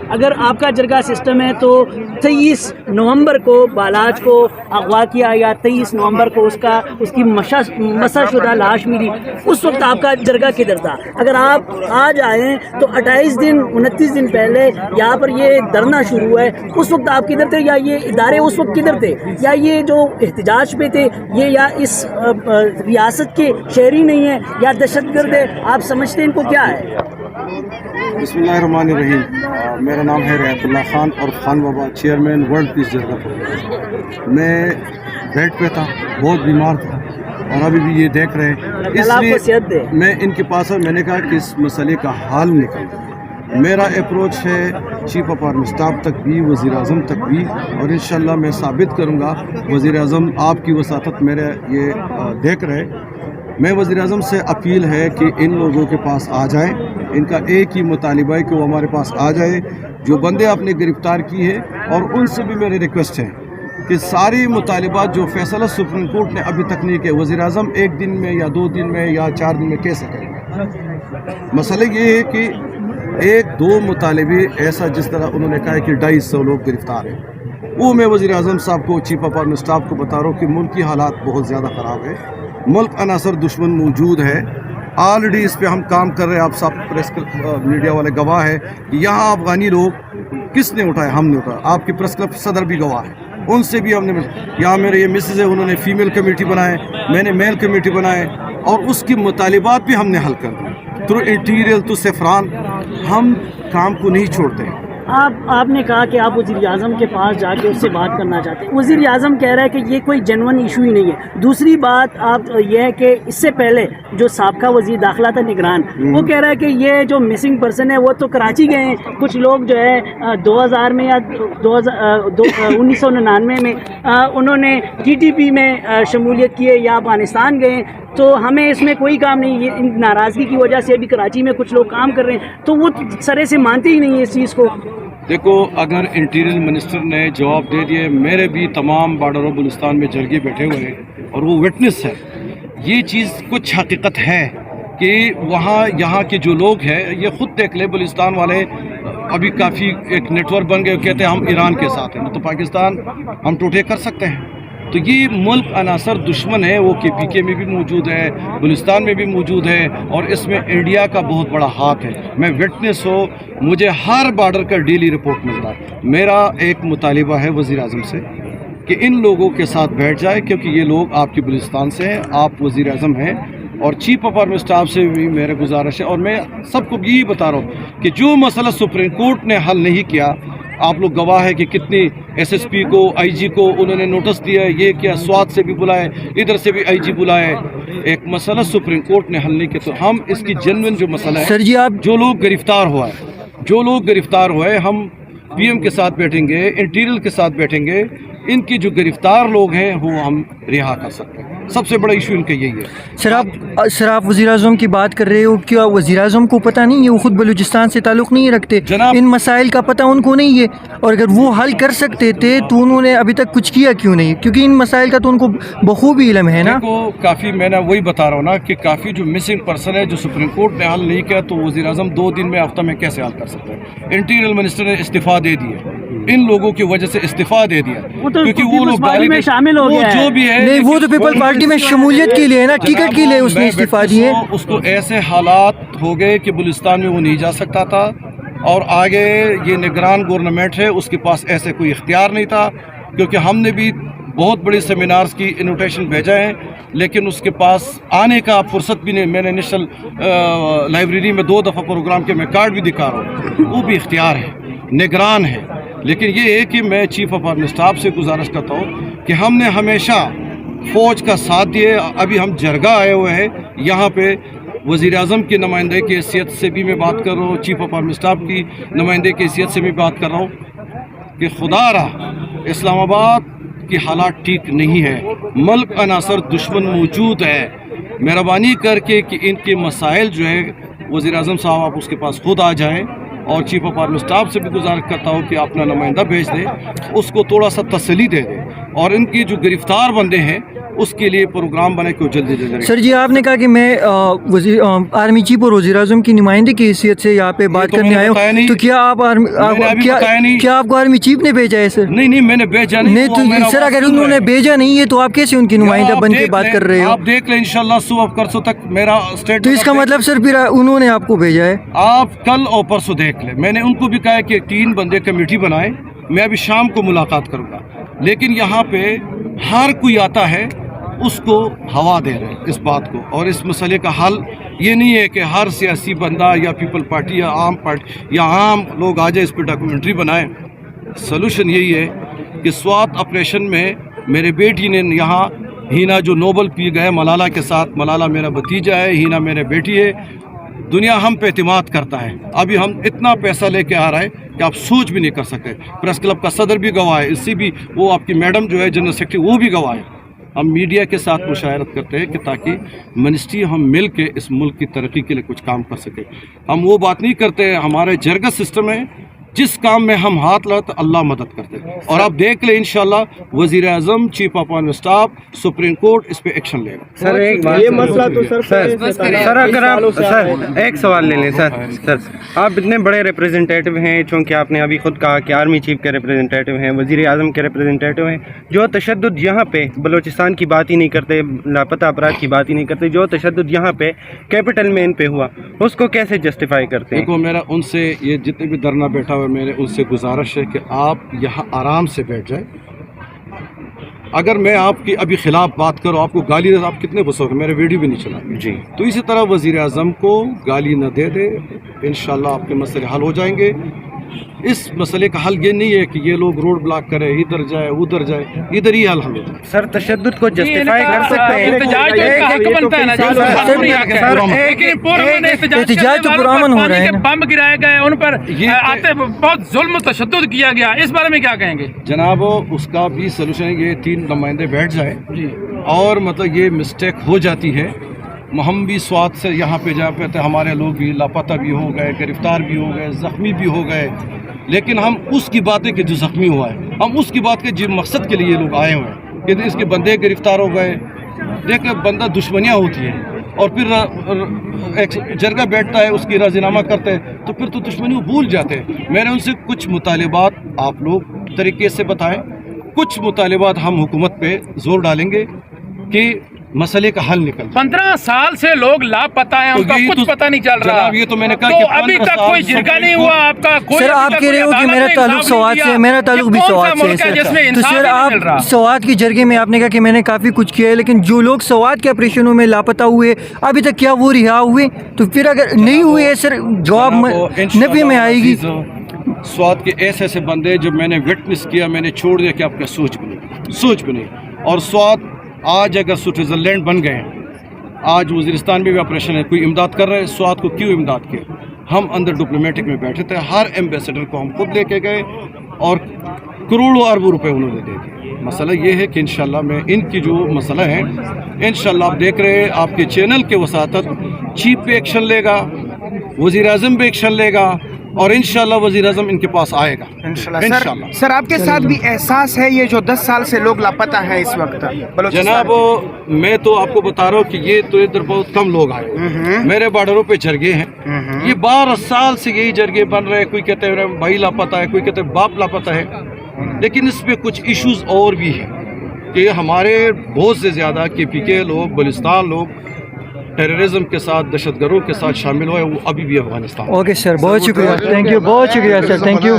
اگر آپ کا جرگہ سسٹم ہے تو 23 نومبر کو بالاج کو اغوا کیا یا 23 نومبر کو اس کی مسح شدہ لاش ملی، اس وقت آپ کا جرگہ کدھر تھا؟ اگر آپ آج آئیں تو 28 دن 29 دن پہلے یہاں پر یہ دھرنا شروع ہوا ہے، اس وقت آپ کدھر تھے؟ یا یہ ادارے اس وقت کدھر تھے؟ یا یہ جو احتجاج پہ تھے یہ یا اس ریاست کے شہری نہیں ہیں یا دہشت گرد ہے؟ آپ سمجھتے ہیں ان کو کیا ہے؟ بسم اللہ الرحمن الرحیم، میرا نام ہے ریات اللہ خان اور خان بابا چیئرمین ورلڈ پیس جرگہ پروگرام۔ میں بیڈ پہ تھا، بہت بیمار تھا اور ابھی بھی یہ دیکھ رہے ہیں، اس لیے میں ان کے پاس میں نے کہا کہ اس مسئلے کا حل نکل۔ میرا اپروچ ہے چیف آف آرمی اسٹاف تک بھی، وزیر اعظم تک بھی، اور انشاءاللہ میں ثابت کروں گا۔ وزیر اعظم آپ کی وساطت میرے یہ دیکھ رہے، میں وزیر اعظم سے اپیل ہے کہ ان لوگوں کے پاس آ جائیں۔ ان کا ایک ہی مطالبہ ہے کہ وہ ہمارے پاس آ جائے، جو بندے آپ نے گرفتار کی ہے، اور ان سے بھی میری ریکویسٹ ہے کہ ساری مطالبات جو فیصلہ سپریم کورٹ نے ابھی تک نہیں کیا، وزیر اعظم 1 دن میں یا 2 دن میں یا 4 دن میں کیسے کریں گے؟ مسئلہ یہ ہے کہ 1-2 مطالبے ایسا جس طرح انہوں نے کہا ہے کہ 250 لوگ گرفتار ہیں، وہ میں وزیر اعظم صاحب کو، چیف آف آرمی اسٹاف کو بتا رہا ہوں کہ ملک کی حالات بہت زیادہ خراب ہے، ملک عناصر دشمن موجود ہے، آلریڈی اس پہ ہم کام کر رہے ہیں۔ آپ سب پریس میڈیا والے گواہ ہے کہ یہاں افغانی لوگ کس نے اٹھائے؟ ہم نے اٹھایا۔ آپ کی پریس کلب صدر بھی گواہ ہے، ان سے بھی ہم نے، یہاں میرے یہ مسز ہے، انہوں نے فیمیل کمیٹی بنائے، میں نے میل کمیٹی بنائے، اور اس کی مطالبات بھی ہم نے حل کر دی تھرو انٹیریئر تو سیفران۔ ہم کام کو نہیں چھوڑتے ہیں۔ آپ نے کہا کہ آپ وزیر اعظم کے پاس جا کے اس سے بات کرنا چاہتے ہیں، وزیر اعظم کہہ رہا ہے کہ یہ کوئی جنون ایشو ہی نہیں ہے۔ دوسری بات آپ یہ ہے کہ اس سے پہلے جو سابقہ وزیر داخلہ تھا نگران، وہ کہہ رہا ہے کہ یہ جو مسنگ پرسن ہے وہ تو کراچی گئے ہیں، کچھ لوگ جو ہے 2000 میں یا 1999 میں انہوں نے TTP میں شمولیت کی ہے یا افغانستان گئے ہیں، تو ہمیں اس میں کوئی کام نہیں۔ یہ ان ناراضگی کی وجہ سے ابھی کراچی میں کچھ لوگ کام کر رہے ہیں، تو وہ سرے سے مانتے ہی نہیں ہیں اس چیز کو۔ دیکھو، اگر انٹیریئر منسٹر نے جواب دے دیے، میرے بھی تمام بارڈر آف بلوچستان میں جرگے بیٹھے ہوئے ہیں اور وہ وٹنس ہے، یہ چیز کچھ حقیقت ہے کہ وہاں یہاں کے جو لوگ ہیں، یہ خود دیکھ لیں، بلوچستان والے ابھی کافی ایک نیٹ ورک بن گئے، کہتے ہیں ہم ایران کے ساتھ ہیں، تو پاکستان ہم ٹوٹے کر سکتے ہیں۔ تو یہ ملک عناصر دشمن ہے، وہ KPK میں بھی موجود ہے، بلوچستان میں بھی موجود ہے، اور اس میں انڈیا کا بہت بڑا ہاتھ ہے۔ میں وٹنس ہوں، مجھے ہر بارڈر کا ڈیلی رپورٹ ملتا ہے۔ میرا ایک مطالبہ ہے وزیر اعظم سے کہ ان لوگوں کے ساتھ بیٹھ جائے، کیونکہ یہ لوگ آپ کی بلوچستان سے ہیں، آپ وزیر اعظم ہیں، اور چیف آف آرمی اسٹاف سے بھی میرا گزارش ہے، اور میں سب کو یہی بتا رہا ہوں کہ جو مسئلہ سپریم کورٹ نے حل نہیں کیا، آپ لوگ گواہ ہے کہ کتنی SSP کو، IG کو انہوں نے نوٹس دیا ہے، یہ کیا سوات سے بھی بلائے، ادھر سے بھی IG بلائے، ایک مسئلہ سپریم کورٹ نے حل نہیں کیا۔ تو ہم اس کی جنون جو مسئلہ ہے، سر جی آپ جو لوگ گرفتار ہوئے ہم PM کے ساتھ بیٹھیں گے، انٹیریئر کے ساتھ بیٹھیں گے، ان کی جو گرفتار لوگ ہیں وہ ہم رہا کر سکتے ہیں۔ سب سے بڑا ایشو ان کا یہی ہے۔ سر آپ وزیر اعظم کی بات کر رہے ہو، کیا وزیر اعظم کو پتہ نہیں ہے؟ وہ خود بلوچستان سے تعلق نہیں رکھتے، ان مسائل کا پتہ ان کو نہیں ہے، اور اگر وہ حل کر سکتے تھے تو انہوں نے ابھی تک کچھ کیا کیوں نہیں؟ کیونکہ ان مسائل کا تو ان کو بخوبی علم ہے نا۔ کافی میں نے وہی بتا رہا ہوں نا کہ کافی جو مسنگ پرسن ہے، جو سپریم کورٹ نے حل نہیں کیا، تو وزیر اعظم 2 دن میں، ہفتہ میں کیسے حل کر سکتے ہیں؟ انٹیریئر منسٹر نے استعفیٰ دے دیا، ان لوگوں کی وجہ سے استعفیٰ دے دیا، کیونکہ وہ لوگ میں شامل ہو گیا جو بھی ہے، نہیں وہ تو پیپل پارٹی میں شمولیت کے لیے نا، ٹکٹ کے لیے اس نے استعفیٰ دیے۔ اس کو ایسے حالات ہو گئے کہ بلوچستان میں وہ نہیں جا سکتا تھا، اور آگے یہ نگران گورنمنٹ ہے، اس کے پاس ایسے کوئی اختیار نہیں تھا، کیونکہ ہم نے بھی بہت بڑی سیمینارز کی انویٹیشن بھیجا ہے، لیکن اس کے پاس آنے کا فرصت بھی نہیں۔ میں نے نیشنل لائبریری میں 2 دفعہ پروگرام کے میں کارڈ بھی دکھا رہا ہوں، وہ بھی اختیار ہے، نگران ہے۔ لیکن یہ ہے کہ میں چیف آف آرمی اسٹاف سے گزارش کرتا ہوں کہ ہم نے ہمیشہ فوج کا ساتھ دیے۔ ابھی ہم جرگہ آئے ہوئے ہیں، یہاں پہ وزیر اعظم کی نمائندے کی حیثیت سے بھی میں بات کر رہا ہوں، چیف آف آرمی اسٹاف کی نمائندے کی حیثیت سے بھی بات کر رہا ہوں کہ خدا رہا اسلام آباد کی حالات ٹھیک نہیں ہے، ملک عناصر دشمن موجود ہے۔ مہربانی کر کے کہ ان کے مسائل جو ہے، وزیر اعظم صاحب آپ اس کے پاس خود آ جائیں، اور چیف آف آرمی اسٹاف سے بھی گزارش کرتا ہوں کہ اپنا نمائندہ بھیج دیں، اس کو تھوڑا سا تسلی دے دیں اور ان کی جو گرفتار بندے ہیں اس کے لیے پروگرام بنے کہ جلدی جلدی. سر جی آپ نے کہا کہ میں آرمی چیف اور وزیر اعظم کی نمائندے کی حیثیت سے یہاں پہ بات کرنے آیا ہوں, تو کیا آپ کیا آپ کو آرمی چیف نے بھیجا ہے سر؟ نہیں میں نے بھیجا نہیں. تو سر اگر انہوں نے بھیجا نہیں ہے تو آپ کیسے ان کی نمائندہ بن کے بات کر رہے ہو؟ آپ دیکھ لیں انشاءاللہ صبح پرسوں تک میرا اسٹیٹ. تو اس کا مطلب سر پھر انہوں نے آپ کو بھیجا ہے؟ آپ کل اور پرسوں دیکھ لیں. میں نے ان کو بھی کہا کہ 3 بندے کمیٹی بنائیں, میں ابھی شام کو ملاقات کروں گا. لیکن یہاں پہ ہر کوئی آتا ہے اس کو ہوا دے رہے ہیں اس بات کو, اور اس مسئلے کا حل یہ نہیں ہے کہ ہر سیاسی بندہ یا پیپل پارٹی یا عام پارٹی یا عام لوگ آ جائے اس پہ ڈاکومنٹری بنائیں. سلوشن یہی ہے کہ سوات آپریشن میں میرے بیٹی نے یہاں ہینا جو نوبل پی گئے ملالہ کے ساتھ, ملالہ میرا بھتیجا ہے, ہینا میرے بیٹی ہے. دنیا ہم پہ اعتماد کرتا ہے. ابھی ہم اتنا پیسہ لے کے آ رہا ہے کہ آپ سوچ بھی نہیں کر سکتے. پریس کلب کا صدر بھی گواہ ہے, اس سے بھی وہ آپ کی میڈم جو ہے جنرل سیکرٹری وہ بھی گواہ ہے. ہم میڈیا کے ساتھ مشاورت کرتے ہیں کہ تاکہ منسٹری ہم مل کے اس ملک کی ترقی کے لیے کچھ کام کر سکیں. ہم وہ بات نہیں کرتے. ہمارے جرگہ سسٹم ہے, جس کام میں ہم ہاتھ لائے تو اللہ مدد کرتے ہیں. اور آپ دیکھ لیں انشاءاللہ وزیر اعظم, chief of army staff, supreme court اس پہ ایکشن لے گا. سر ایک بات, یہ مسئلہ تو سر اگر آپ سر ایک سوال لے لیں. سر آپ اتنے بڑے ریپریزنٹیٹو ہیں, چونکہ آپ نے ابھی خود کہا کہ آرمی چیف کے ریپریزنٹیٹو ہیں, وزیر اعظم کے ریپریزنٹیٹو ہیں, جو تشدد یہاں پہ بلوچستان کی بات ہی نہیں کرتے, لاپتہ افراد کی بات ہی نہیں کرتے, جو تشدد یہاں پہ کیپٹل میں ان پہ ہوا, اس کو کیسے جسٹیفائی کرتے ہیں؟ دیکھو میرا ان سے یہ جتنے بھی دھرنا بیٹھا ہوا میرے ان سے گزارش ہے کہ آپ یہاں آرام سے بیٹھ جائیں. اگر میں آپ کی ابھی خلاف بات کروں, آپ کو گالی دے, آپ کتنے غصے ہوگے؟ میرے ویڈیو بھی نہیں چلا جی. تو اسی طرح وزیر اعظم کو گالی نہ دے دے, انشاءاللہ آپ کے مسئلے حل ہو جائیں گے. اس مسئلے کا حل یہ نہیں ہے کہ یہ لوگ روڈ بلاک کرے, ادھر جائے ادھر جائے, ادھر ہی حل ہوتا ہے. سر تشدد کو جسٹیفائی کر سکتے ہیں, احتجاج تو پرامن ہو رہے ہیں, بم گرائے گئے, ان پر آتے بہت ظلم و تشدد کیا گیا, اس بارے میں کیا کہیں گے؟ جناب اس کا بھی سلوشن ہے, یہ 3 نمائندے بیٹھ جائیں اور مطلب یہ مسٹیک ہو جاتی ہے. ہم بھی سوات سے یہاں پہ جہاں پہ تھے, ہمارے لوگ بھی لاپتہ بھی ہو گئے, گرفتار بھی ہو گئے, زخمی بھی ہو گئے. لیکن ہم اس کی بات ہے کہ جو زخمی ہوا ہے, ہم اس کی بات کے جو مقصد کے لیے یہ لوگ آئے ہوئے ہیں کہ اس کے بندے گرفتار ہو گئے. دیکھ بندہ دشمنیاں ہوتی ہیں اور پھر ایک جرگہ بیٹھتا ہے, اس کی راضینامہ کرتے ہیں تو پھر تو دشمنی بھول جاتے ہیں. میں نے ان سے کچھ مطالبات آپ لوگ طریقے سے بتائیں, کچھ مطالبات ہم حکومت پہ زور ڈالیں گے کہ مسئلے کا حل نکل. 15 سال سے لوگ لاپتہ ہیں, ان کا کچھ پتہ نہیں چل رہا. یہ تو میں نے کہا کہ ابھی تک کوئی جرگہ نہیں ہوا آپ کا. سر آپ کہہ رہے ہو کہ میرا تعلق سوات سے, میرا تعلق بھی سوات سے ہے. تو سر آپ سوات کی جرگے میں آپ نے کہا کہ میں نے کافی کچھ کیا ہے, لیکن جو لوگ سوات کے آپریشنوں میں لاپتہ ہوئے ابھی تک کیا وہ رہا ہوئے؟ تو پھر اگر نہیں ہوئے سر جواب نفی میں آئے گی. سوات کے ایسے بندے جو میں نے وٹنس کیا, میں نے چھوڑ دیا کہ آپ کا سوچ بھی نہیں. اور سوات آج اگر سوئٹزرلینڈ بن گئے, آج وزیرستان میں بھی آپریشن ہے, کوئی امداد کر رہے ہیں, سوات کو کیوں امداد کیا؟ ہم اندر ڈپلومیٹک میں بیٹھے تھے, ہر ایمبیسڈر کو ہم خود لے کے گئے اور کروڑوں اربوں روپے انہوں نے دے دیے. مسئلہ یہ ہے کہ انشاءاللہ میں ان کی جو مسئلہ ہے انشاءاللہ آپ دیکھ رہے ہیں, آپ کے چینل کے وساطت چیف پہ ایکشن لے گا, وزیر اعظم پہ ایکشن لے گا, اور انشاءاللہ وزیر اعظم ان کے پاس آئے گا انشاءاللہ. سر آپ کے ساتھ بھی احساس ہے یہ جو 10 سال سے لوگ لاپتہ ہیں اس وقت؟ جناب میں تو آپ کو بتا رہا ہوں کہ یہ تو ادھر بہت کم لوگ آئے, میرے بارڈروں پہ جرگے ہیں, یہ 12 سال سے یہی جرگے بن رہے ہیں. کوئی کہتے ہیں بھائی لاپتہ ہے, کوئی کہتے ہیں باپ لاپتہ ہے, لیکن اس پہ کچھ ایشوز اور بھی ہیں کہ ہمارے بہت سے زیادہ کے پی کے لوگ, بلوچستان لوگ ٹیررزم کے ساتھ, دہشت گردوں کے ساتھ شامل ہوئے, وہ ابھی بھی افغانستان. اوکے سر, بہت شکریہ, تھینک یو, بہت شکریہ سر, تھینک یو.